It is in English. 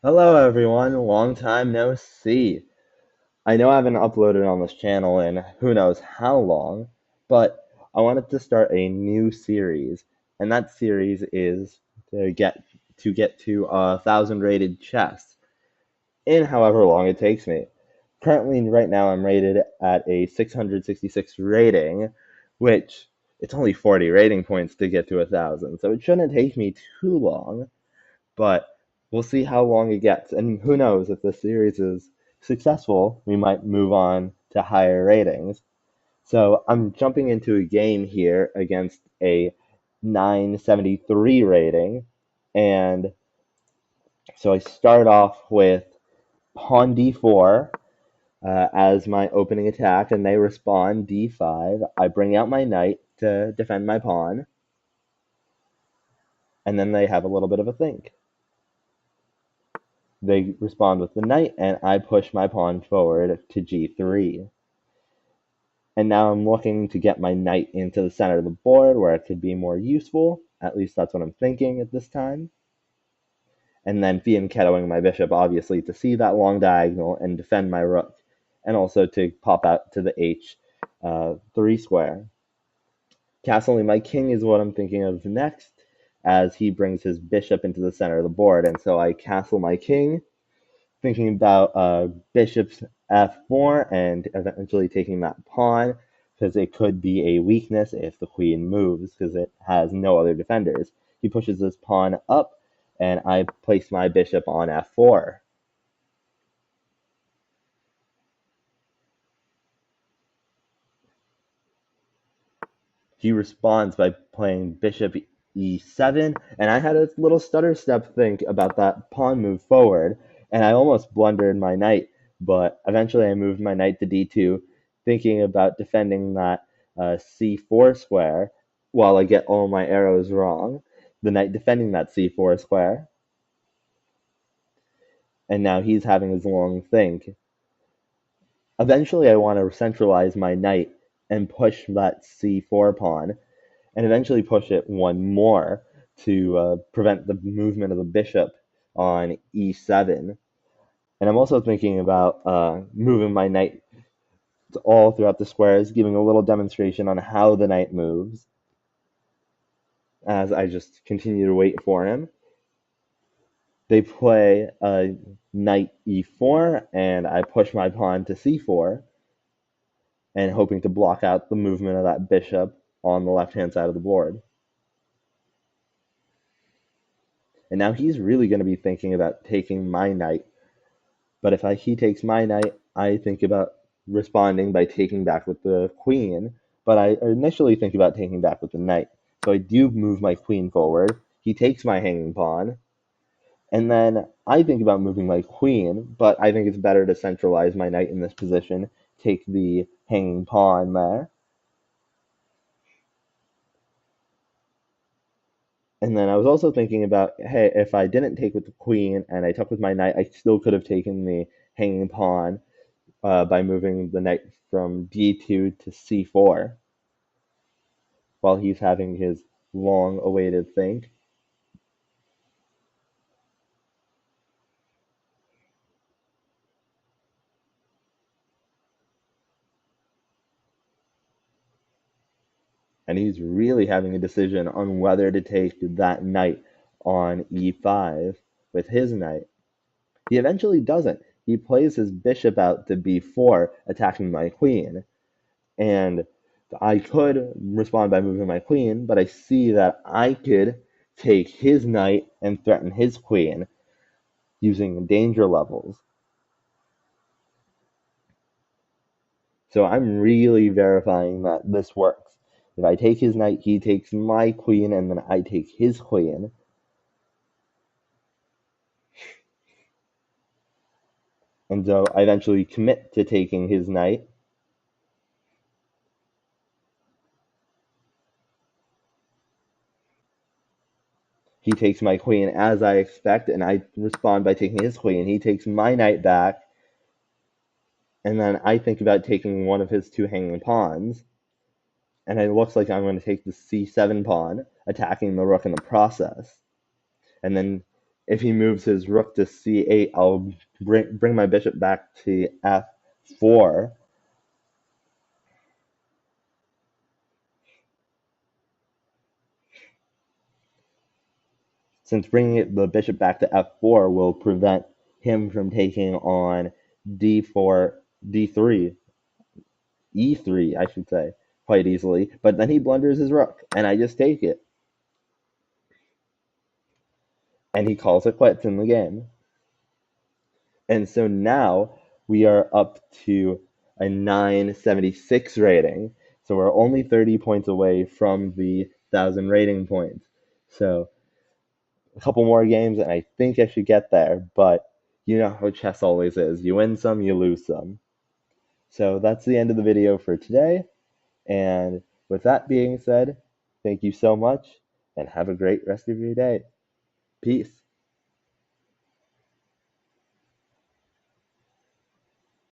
Hello everyone, long time no see. I know I haven't uploaded on this channel in who knows how long, but I wanted to start a new series, and that series is to get to 1,000 rated chests in however long it takes me. Currently, right now, I'm rated at a 666 rating, which it's only 40 rating points to get to 1,000, so it shouldn't take me too long, but we'll see how long it gets. And who knows, if the series is successful, we might move on to higher ratings. So I'm jumping into a game here against a 973 rating. And so I start off with pawn d4 as my opening attack, and they respond d5. I bring out my knight to defend my pawn, and then they have a little bit of a think. They respond with the knight, and I push my pawn forward to g3. And now I'm looking to get my knight into the center of the board where it could be more useful. At least that's what I'm thinking at this time. And then fianchettoing my bishop, obviously, to see that long diagonal and defend my rook, and also to pop out to the h3 square. Castling my king is what I'm thinking of next, as he brings his bishop into the center of the board. And so I castle my king, thinking about bishop's f4 and eventually taking that pawn, because it could be a weakness if the queen moves, because it has no other defenders. He pushes his pawn up, and I place my bishop on f4. He responds by playing bishop e7, and I had a little stutter step think about that pawn move forward, and I almost blundered my knight, but eventually I moved my knight to d2, thinking about defending that c4 square while I get all my arrows wrong. The knight defending that c4 square, and now he's having his long think. Eventually, I want to centralize my knight and push that c4 pawn, and eventually push it one more to prevent the movement of the bishop on e7. And I'm also thinking about moving my knight all throughout the squares, giving a little demonstration on how the knight moves as I just continue to wait for him. They play knight e4, and I push my pawn to c4, and hoping to block out the movement of that bishop on the left hand side of the board. And now he's really going to be thinking about taking my knight. But if he takes my knight, I think about responding by taking back with the queen. But I initially think about taking back with the knight. So I do move my queen forward. He takes my hanging pawn. And then I think about moving my queen, but I think it's better to centralize my knight in this position, take the hanging pawn there. And then I was also thinking about, hey, if I didn't take with the queen and I took with my knight, I still could have taken the hanging pawn by moving the knight from d2 to c4 while he's having his long awaited think. And he's really having a decision on whether to take that knight on e5 with his knight. He eventually doesn't. He plays his bishop out to b4, attacking my queen. And I could respond by moving my queen, but I see that I could take his knight and threaten his queen using danger levels. So I'm really verifying that this works. If I take his knight, he takes my queen, and then I take his queen. And so I eventually commit to taking his knight. He takes my queen as I expect, and I respond by taking his queen. He takes my knight back, and then I think about taking one of his two hanging pawns. And it looks like I'm going to take the c7 pawn, attacking the rook in the process. And then If he moves his rook to c8, I'll bring my bishop back to f4. Since bringing the bishop back to f4 will prevent him from taking on d4, d3, e3, I should say, quite easily. But then he blunders his rook, and I just take it. And he calls it quits in the game. And so now we are up to a 976 rating. So we're only 30 points away from the 1,000 rating points. So a couple more games, and I think I should get there. But you know how chess always is. You win some, you lose some. So that's the end of the video for today. And with that being said, thank you so much, and have a great rest of your day. Peace.